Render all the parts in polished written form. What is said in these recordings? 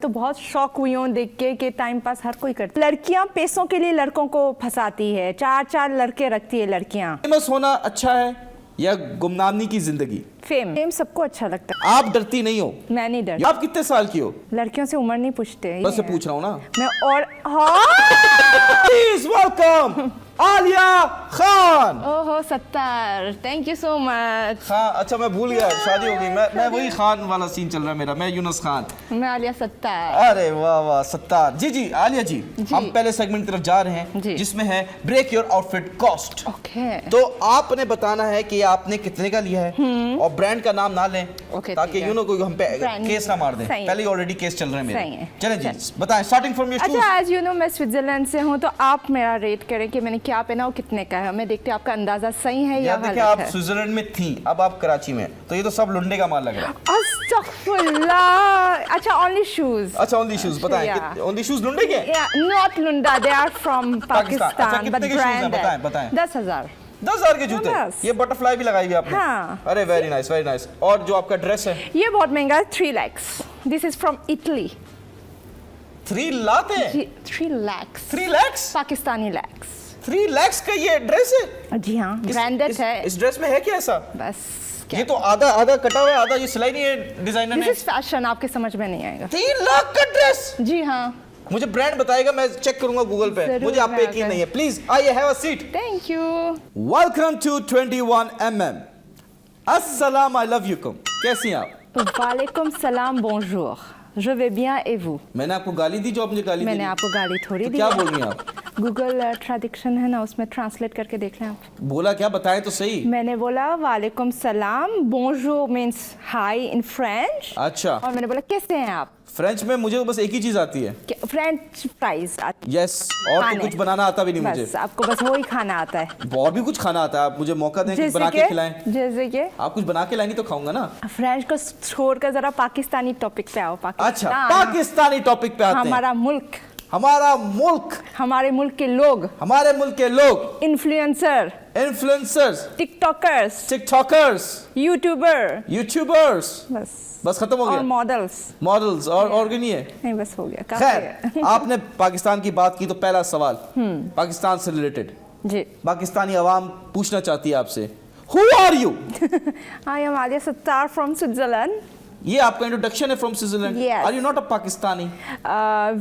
तो बहुत शौक हुई हूँ देख के कि टाइम पास हर कोई करता है। लड़कियां पैसों के लिए लड़कों को फंसाती है, चार चार लड़के रखती है लड़कियां। फेमस होना अच्छा है या गुमनामी की जिंदगी? फेम सबको अच्छा लगता है। आप डरती नहीं हो? मैं नहीं डरती। आप कितने साल की हो? लड़कियों से उम्र नहीं पूछते। बस से पूछ रहा हूँ ना मैं। और हाँ प्लीज वेलकम आलिया खान। ओहो Sattar, thank you so much. हाँ अच्छा मैं भूल गया, शादी हो गई। मैं वही खान वाला सीन चल रहा है मेरा। मैं यूनुस खान। मैं आलिया सत्तार। अरे वाह वाह सत्तार जी। जी आलिया जी, हम पहले सेगमेंट की तरफ जा रहे हैं जिसमें है break your outfit cost. Okay. तो आपने बताना है कि आपने कितने का लिया है और ब्रांड का नाम ना लें ताकि यू नो कोई हम पे केस ना मार दे। पहले ऑलरेडी केस चल रहे हैं मेरे। चलें जी बताएं, स्टार्टिंग फ्रॉम योर शूज। अच्छा एज यू नो मैं स्विट्जरलैंड से हूँ, तो आप मेरा रेट करें कि मैंने क्या पहना और कितने का है। मैं देखते आपका अंदाजा सही है या देखिए आप स्विट्जरलैंड में थी, अब आप कराची में, तो ये तो सब लुंडे का माल लग रहा है। अस्तगफुरुल्लाह। अच्छा ओनली शूज। अच्छा ओनली शूज बताएं। ओनली शूज लुंडे के? नॉट लुंडा, they are from Pakistan but brand. बताएं बताएं। 10,000। 10,000 के जूते? ये बटरफ्लाई भी लगाई हुई आपने? हाँ। अरे वेरी नाइस वेरी नाइस। और जो आपका ड्रेस है ये बहुत महंगा है, 3 lakhs। This is from Italy. 3 lakh है? 3 lakhs। 3 lakhs? Pakistani lakhs। 3 lakhs का ये ड्रेस है? जी हाँ, ब्रांडेड है। इस ड्रेस में है क्या ऐसा? बस ये तो आधा आधा कटा हुआ है, आधा ये सिलाई नहीं है डिजाइनर ने। दिस इज फैशन, आपके समझ में नहीं आएगा। 3 लाख का ड्रेस? जी हाँ। मुझे ब्रांड बताएगा, मैं चेक करूंगा गूगल पे। मुझे आप पे यकीन नहीं है। प्लीज आइए, have a seat. Thank you. Welcome to 21mm। अस्सलाम आई लव यू कम। कैसी हैं आप? वालेकुम सलाम, बोंजूर, je vais bien et vous? मैंने आपको गाली दी जो आपने गाली दी? मैंने आपको गाली थोड़ी दी। क्या बोल रही हैं आप? गूगल ट्रेडिक्शन है ना, उसमें ट्रांसलेट करके देख लें आप। बोला क्या, बताएं तो सही। मैंने बोला वालेकुम सलाम, बोंजूर मीन्स हाई इन फ्रेंच। अच्छा। और मैंने बोला कैसे हैं आप? फ्रेंच में मुझे बस एक ही चीज आती है, फ्रेंच फ्राइज। यस। और तो कुछ बनाना आता भी नहीं मुझे। बस आपको बस वही खाना आता है। और भी कुछ खाना आता है, आप मुझे मौका दें कि बना के खिलाएं। जैसे कि आप कुछ बना के लाएंगी तो खाऊंगा ना। फ्रेंच को छोड़कर जरा पाकिस्तानी टॉपिक पे आओ। अच्छा पाकिस्तानी टॉपिक पे आते हैं। हमारा मुल्क, हमारा मुल्क, हमारे मुल्क के लोग, हमारे मुल्क के लोग, इन्फ्लुएंसर, इन्फ्लुएंसर्स, टिकटॉकर्स, यूट्यूबर्स। बस खत्म हो गया। और मॉडल्स और भी नहीं है? नहीं, बस हो गया। खैर आपने पाकिस्तान की बात की तो पहला सवाल पाकिस्तान से रिलेटेड। जी। पाकिस्तानी अवाम पूछना चाहती है आपसे, who are you? I am Aliya Sattar from Switzerland. ये आपका इंट्रोडक्शन है from Switzerland? Yes. Are you not a Pakistani?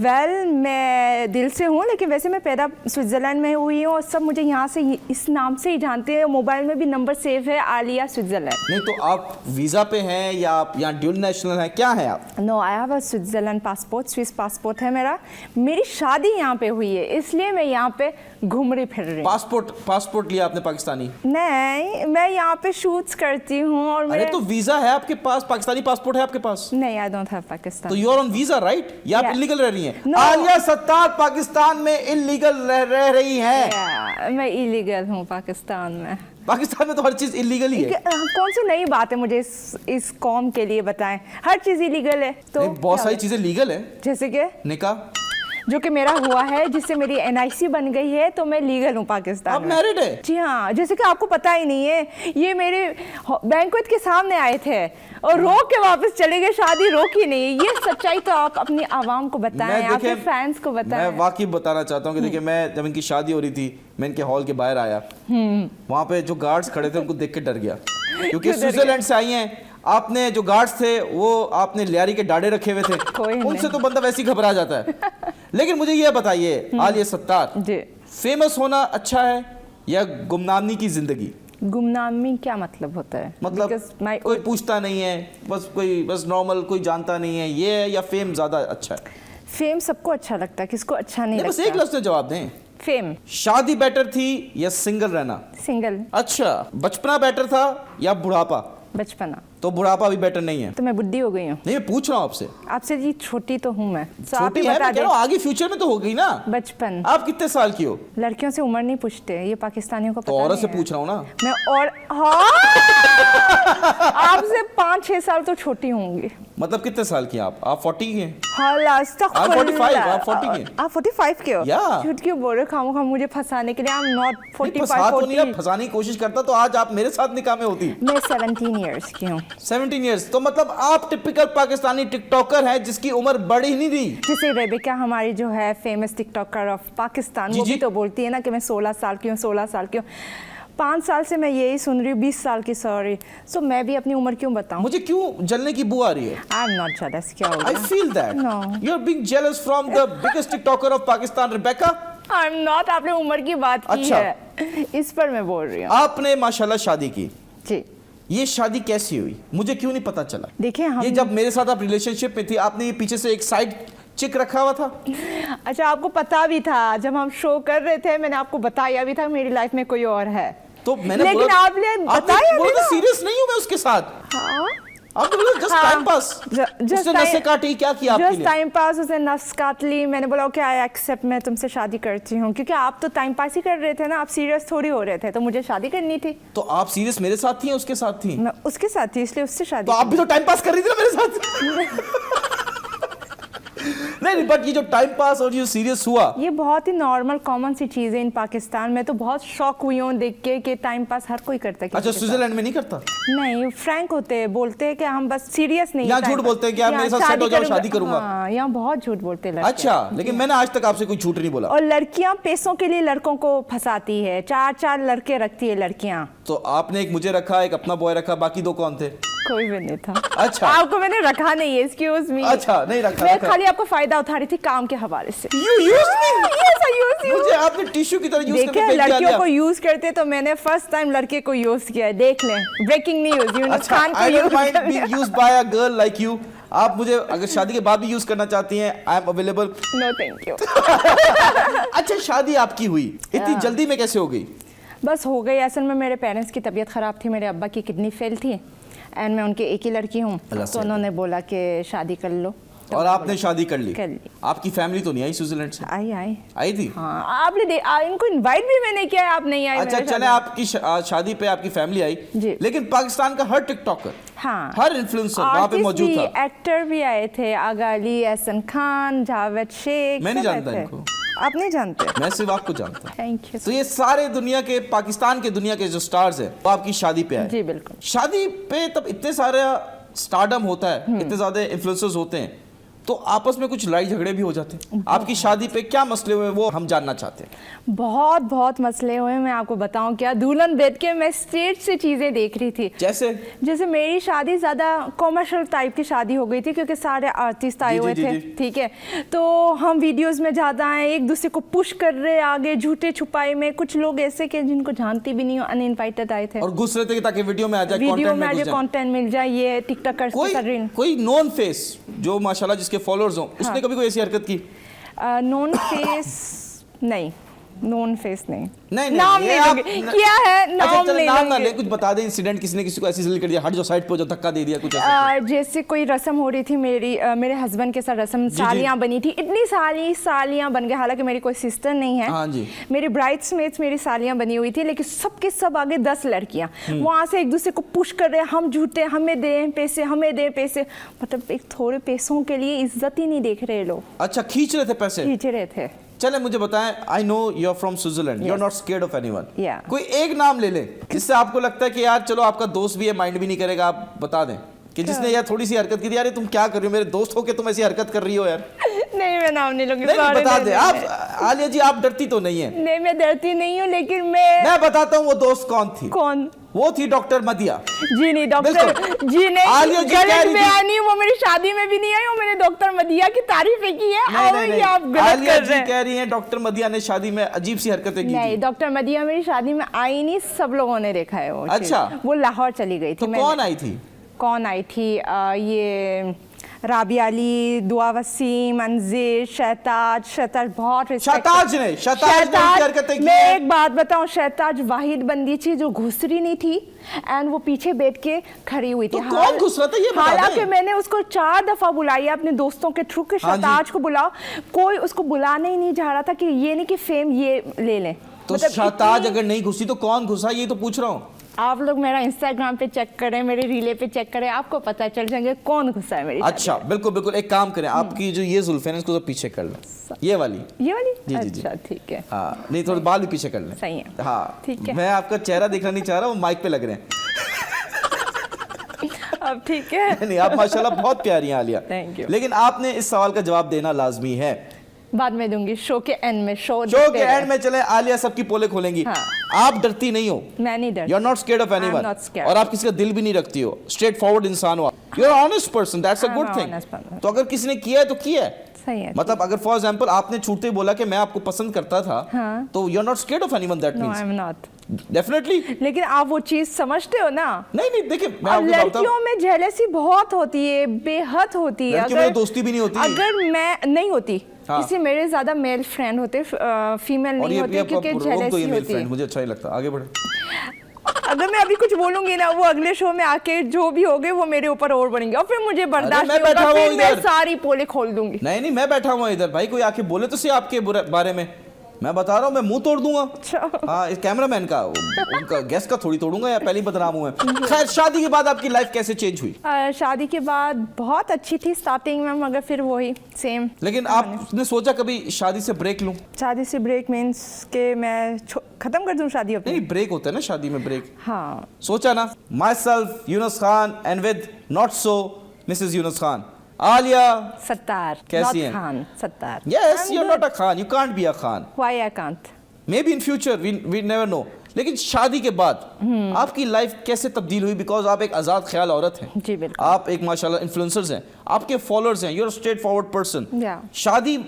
Well मैं दिल से हूँ, लेकिन वैसे मैं पैदा स्विट्जरलैंड में हुई हूँ और सब मुझे यहाँ से इस नाम से ही जानते हैं। मोबाइल में भी नंबर सेव है आलिया स्विट्जरलैंड। नहीं तो आप वीजा पे हैं या आप यहाँ ड्यूल नेशनल हैं, क्या है आप? No, I have a Switzerland passport, Swiss passport है मेरा। मेरी शादी यहाँ पे हुई है, इसलिए मैं यहाँ पे घूम रही फिर रही। पासपोर्ट लिया आपने पाकिस्तानी? नहीं, मैं यहाँ पे शूट्स करती हूँ और अरे तो वीजा है आपके पास, पाकिस्तानी पासपोर्ट है आपके पास? नहीं, आई डोंट हैव पाकिस्तान। तो you are on visa right? या आप इलीगल रह रही हैं? No. आलिया सत्तार पाकिस्तान में इलीगल रह रही हैं। मैं इलीगल हूँ पाकिस्तान में। पाकिस्तान में तो हर चीज इलीगल ही है। कौन सी नई बात है, मुझे इस कौम के लिए बताएं। हर चीज इलीगल है तो बहुत सारी चीजें लीगल है, जैसे कि निकाह जो कि मेरा हुआ है, जिससे मेरी NIC बन गई है, तो मैं लीगल हूँ पाकिस्तान आप में। मैरिड है? जी हाँ। जैसे कि आपको पता ही नहीं है, ये मेरे बैंक्वेट के सामने आए थे और रोक के वापस चले गए, शादी रोकी नहीं। ये सच्चाई तो आप अपनी आवाम को बताएं, आपके फैंस को बताएं। मैं वाकई बताना चाहता हूँ कि देखिए, मैं जब इनकी शादी हो रही थी, मैं इनके हॉल के बाहर आया, वहाँ पे जो गार्ड्स खड़े थे उनको देख के डर गया, क्योंकि स्विट्जरलैंड से आई हैं। आपने जो गार्ड्स थे वो आपने लियारी के डाड़े रखे हुए थे, उनसे तो बंदा वैसे ही घबरा जाता है। लेकिन मुझे ये बताइए आलिया सत्तार, फेमस होना अच्छा है या गुमनामी की जिंदगी? गुमनामी क्या मतलब होता है? मतलब कोई पूछता नहीं है, बस नॉर्मल, कोई जानता नहीं है, ये है, या फेम ज्यादा अच्छा है? फेम सबको अच्छा लगता है, किसको अच्छा नहीं लगता? बस एक लफ्ज़ में जवाब दें। फेम। शादी बेटर थी या सिंगल रहना? सिंगल। अच्छा, बचपना बेटर था या बुढ़ापा? बचपना। तो बुढ़ापा भी बेटर नहीं है? तो मैं बुढ़ी हो गई हूँ। नहीं, मैं पूछ रहा हूँ आपसे। आपसे जी छोटी तो हूँ मैं, तो आप ही छोटी है, बता मैं कह रहा हूँ आगे फ्यूचर में तो हो गई ना। बचपन। आप कितने साल की हो? लड़कियों से उम्र नहीं पूछते, ये पाकिस्तानियों को पता तो औरत नहीं से पूछ रहा हूँ ना मैं। और हाँ आपसे 5-6 साल तो छोटी होंगी। मतलब कितने साल की हैं आप 40 की हैं? आप 45, आप 40 के? आप 45 के हो? Yeah. झूठ क्यों बोल रहे हो खामोखा मुझे फंसाने के लिए? आई एम नॉट नहीं, 45 फंसा तो नहीं, आप 40। फंसाने की कोशिश करता तो आज आप मेरे साथ निकाह में होती। मैं 17 इयर्स की हूँ। 17 इयर्स, तो मतलब आप टिपिकल पाकिस्तानी टिकटॉकर हैं जिसकी उम्र बढ़ी ही नहीं थी। जैसे रेबिका हमारी जो है फेमस टिकटॉकर ऑफ पाकिस्तान, जी, वो भी जी। तो बोलती है ना कि मैं 16 साल की हूँ, 16 साल की हूँ। 5 साल से मैं यही सुन रही हूँ, 20 साल की, सॉरी। सो मैं भी अपनी उम्र क्यों बताऊँ? मुझे क्यों जलने की बू आ रही है? I am not jealous. क्या हो I गया? feel that. No. You're being jealous from the biggest TikToker of Pakistan, Rebecca. I am not. आपने उम्र की बात की अच्छा। है, इस पर मैं बोल रही हूँ। आपने माशाल्लाह शादी की, जी ये शादी कैसी हुई? मुझे क्यों नहीं पता चला? देखिए, हम ये जब मेरे साथ आप रिलेशनशिप में थी, आपने ये पीछे से एक साइड चिक रखा हुआ था। अच्छा, आपको पता भी था? जब हम शो कर रहे थे मैंने आपको बताया भी था मेरी लाइफ में कोई और है। तो मैंने लेकिन बोला, आपने बताया भी ना। सीरियस नहीं हूं मैं उसके साथ। हाँ? आपने बोला जस्ट टाइम पास। उसने नसें काटी, क्या किया आपके जस्ट लिए? टाइम पास, उसने नस काट ली। मैंने बोला ओके आई एक्सेप्ट, मैं तुमसे शादी करती हूँ। क्योंकि आप तो टाइम पास ही कर रहे थे ना, आप सीरियस थोड़ी हो रहे थे, तो मुझे शादी करनी थी। तो आप सीरियस मेरे साथ थी या उसके साथ थी? मैं उसके साथ थी, इसलिए उससे शादी तो आप भी तो टाइम पास कर रही थी ना मेरे साथ। नहीं, बट ये जो टाइम पास और ये सीरियस हुआ, ये बहुत ही नॉर्मल कॉमन सी चीज है इन पाकिस्तान में। तो बहुत शॉक हुई हूँ देख के कि टाइम पास हर कोई करता है। अच्छा, स्विट्जरलैंड में नहीं करता? नहीं, फ्रैंक होते हैं, बोलते हैं कि हम बस सीरियस नहीं। यहाँ झूठ बोलते हैं कि आप मेरे साथ सेट हो जाओ, शादी करूंगा। हाँ, यहाँ बहुत झूठ बोलते हैं लड़के। अच्छा, लेकिन मैंने आज तक आपसे कोई झूठ नहीं बोला। और लड़कियां पैसों के लिए लड़कों को फंसाती है, 4 लड़के रखती है लड़कियां। तो आपने एक मुझे रखा, एक अपना बॉय रखा, बाकी 2 कौन थे? कोई भी नहीं था। अच्छा, आपको मैंने रखा नहीं है, एक्सक्यूज मी। अच्छा, नहीं रखा। मैं खाली आपको फायदा उठा रही थी काम के हवाले से। You used me? Yes, I used you. मुझे आपने टिश्यू की तरह यूज करके देखिए, फेंक दिया लड़कियों गया। को यूज करते तो मैंने फर्स्ट टाइम लड़के को यूज किया है। देख लें, ब्रेकिंग न्यूज, यूनुस अच्छा, खान को I don't यूज mind कर being used by a girl like you. आप मुझे अगर शादी के बाद भी यूज करना चाहती हैं, I am available. No thank you. अच्छा, शादी आपकी हुई इतनी जल्दी में कैसे हो गई? बस हो गई। असल में मेरे पेरेंट्स की तबीयत ख़राब थी, मेरे अब्बा की किडनी फेल थी एंड मैं उनके एक ही लड़की हूँ, तो उन्होंने बोला कि शादी कर लो। तो और आपने शादी कर ली? कर ली। आपकी फैमिली तो नहीं आई स्विट्जरलैंड से? आई थी? हाँ, आपने इनको इनवाइट भी मैंने किया है, आप नहीं आए। अच्छा, चले, आपकी शादी पे आपकी फैमिली आई जी। लेकिन पाकिस्तान का हर टिकटॉकर, हाँ, हर इन्फ्लुएंसर वहाँ पे मौजूद था। एक्टर भी आए थे, आगा अली, एहसन खान, जावेद शेख। मैं नहीं जानता इनको। आप नहीं जानते? मैं सिर्फ आपको जानता हूँ। Thank you. तो ये सारे दुनिया के, पाकिस्तान के दुनिया के जो स्टार्स हैं वो आपकी शादी पे आए? जी बिल्कुल। शादी पे तब इतने सारे स्टारडम होता है, इतने ज्यादा इन्फ्लुएंसर्स होते हैं, तो आपस में कुछ लड़ाई झगड़े भी हो जाते हैं। आपकी शादी पे क्या मसले हुए वो हम जानना चाहते हैं। बहुत मसले हुए, मैं आपको बताऊं क्या। दुल्हन बैठ के मैं स्टेज से चीजें देख रही थी। जैसे मेरी शादी ज्यादा कॉमर्शियल टाइप की शादी हो गई थी क्योंकि सारे आर्टिस्ट आए हुए थे, ठीक है। तो हम वीडियोस में ज्यादा आए, एक दूसरे को पुश कर रहे आगे, झूठे छुपाए में। कुछ लोग ऐसे के जिनको जानती भी नहीं हो, अनइनवाइटेड आए थे और घुस रहे थे ताकि वीडियो में आ जाए, कंटेंट मिल जाए। ये टिकटॉकर कोई नॉन फेस जो माशाल्लाह जिसके फॉलोअर्स हो, उसने कभी कोई ऐसी हरकत की? नॉन फेस नहीं, नॉन फेस नहीं। नाम नहीं लूंगी। क्या है, नाम नहीं नाम ना लूंगी। ले, कुछ बता दे। इंसिडेंट किसी ने किसी को ऐसे जल्दी कर दिया, हट जो साइड पे, जो धक्का दे दिया, कुछ ऐसा? जैसे कोई रस्म हो रही थी मेरे हस्बैंड के साथ रस्म, सालियां बनी थी, इतनी सालियां बन गए। हालांकि मेरी कोई सिस्टर नहीं है। हाँ जी। मेरी ब्राइड्समेड्स मेरी सालियां बनी हुई थी, लेकिन सबके सब आगे 10 लड़कियां वहां से एक दूसरे को पुश कर रहे, हम झूठे, हमें दें पैसे, हमें दें पैसे। मतलब एक थोड़े पैसों के लिए इज्जत ही नहीं देख रहे लोग। अच्छा, खींच रहे थे पैसे? खींच रहे थे। चले मुझे बताएं, I know you are from Switzerland, you are not scared of anyone. कोई एक नाम ले ले जिससे आपको लगता है कि यार चलो आपका दोस्त भी है, माइंड भी नहीं करेगा, आप बता दें कि जिसने यार थोड़ी सी हरकत की थी, यार तुम क्या कर रही हो, मेरे दोस्त हो के तुम ऐसी हरकत कर रही हो यार। नहीं, मैं नाम नहीं लूंगी। नहीं, बता दे आप। आलिया जी, आप डरती तो नहीं है? नहीं, मैं डरती नहीं हूँ, लेकिन मैं बताता हूँ वो दोस्त कौन थी। कौन? वो थी डॉक्टर मदिया। जी नहीं, डॉक्टर जी नहीं, आलिया जी कह रही थी, वो मेरी शादी में भी नहीं आई, वो मैंने डॉक्टर मदिया की तारीफें की है। नहीं, आप गलत कर रहे हैं। कह रही हैं डॉक्टर मदिया ने शादी में अजीब सी हरकतें की। नहीं, डॉक्टर मदिया मेरी शादी में आई नहीं, सब लोगों ने देखा है वो। अच्छा, वो लाहौर चली गई थी। तो कौन आई थी? कौन आई थी? ये राबिया अली, दुआ वसीम, अंजीर, शहताज बहुत शहताज ने हरकतें की। मैं एक बात बताऊं, शहताज वाहिद बंदी थी जो घुसरी नहीं थी एंड वो पीछे बैठ के खड़ी हुई थी। तो कौन घुस रहा था ये बता दें। हालांकि मैंने उसको 4 दफा बुलाई अपने दोस्तों के थ्रू के शहताज को बुलाओ, कोई उसको बुलाने ही नहीं जा रहा था कि ये नहीं कि फेम ये ले लें। तो शहताज अगर नहीं घुसी तो कौन घुसा, ये तो पूछ रहा हूँ। आप लोग मेरा इंस्टाग्राम पे चेक करें, मेरे रीले पे चेक करें, आपको पता चल जाएंगे कौन गुस्सा है मेरी शादी अच्छा में। बिल्कुल बिल्कुल, एक काम करें, आपकी जो ये जुल्फे हैं इसको तो पीछे कर लें, ये वाली। जी जी, जी। अच्छा ठीक है, हाँ नहीं, थोड़े बाल भी पीछे कर लें। सही है, हाँ ठीक है। मैं आपका चेहरा देखना नहीं चाह रहा, वो माइक पे लग रहे हैं। अब ठीक है। नहीं, आप माशाल्लाह बहुत प्यारी हैं आलिया। Thank you। लेकिन आपने इस सवाल का जवाब देना लाजमी है। बाद में दूंगी, शो के एंड में। शो के एंड में चले, आलिया सबकी पोले खोलेंगी। हाँ। आप डरती नहीं हो, मैं नहीं डरती। You are not scared of anyone, not scared। और आप किसी का दिल भी नहीं रखती हो, स्ट्रेट फॉरवर्ड इंसान हो, you are honest person, that's a I'm good an thing. honest person। तो अगर किसी ने किया है तो किया है, सही है। मतलब अगर फॉर एग्जांपल आपने छूटते ही बोला कि मैं आपको पसंद करता था, हाँ। तो you are not scared of anyone, that no I means am not. Definitely. लेकिन आप वो चीज समझते हो ना, नहीं देखिए, मैं और आपको बताता हूं, लड़कियों में जेलसी बहुत होती है, बेहद होती है। लड़कियों में दोस्ती भी नहीं होती। अगर मैं नहीं होती, हाँ। इसलिए मेरे ज्यादा मेल फ्रेंड होते, फीमेल नहीं होते, क्योंकि जेलसी होती है। मुझे अच्छा ही लगता, आगे बढ़े। अगर मैं अभी कुछ बोलूंगी ना, वो अगले शो में आके जो भी होगे वो मेरे ऊपर और बनेंगे, और फिर मुझे बर्दाश्त मैं नहीं होगा, बैठा फिर हूं मैं इधर। सारी पोले खोल दूंगी। नहीं मैं बैठा हुआ इधर, भाई कोई आके बोले तो सही आपके बारे में, मैं बता रहा हूँ, मैं मुंह तोड़ दूंगा। अच्छा। हाँ, इस कैमरामैन का, उनका गेस्ट का थोड़ी तोड़ूंगा, या पहले ही बदनाम हुआ है। खैर, शादी के बाद आपकी लाइफ कैसे चेंज हुई? शादी के बाद बहुत अच्छी थी स्टार्टिंग में, मगर फिर वही सेम। लेकिन आपने सोचा कभी शादी से ब्रेक लूं? शादी से ब्रेक मीन्स के मैं खत्म कर दूं शादी अपनी? नहीं, ब्रेक होता है ना शादी में, ब्रेक। हाँ। सोचा ना? My self Yunus Khan and with not so Mrs Yunus Khan, Alia Sattar, कैसी not हैं? Khan, Sattar. Yes, I'm you're good. not a Khan. You can't be a Khan. Why I can't? Maybe in future, we never know. लेकिन शादी के बाद आपकी लाइफ कैसे तब्दील हुई? बिकॉज आप एक आज़ाद ख्याल औरत हैं। जी बिल्कुल। आप एक माशाल्लाह इन्फ्लुएंसर्स हैं, आपके फॉलोअर्स हैं, you're straight forward person. Yeah। शादी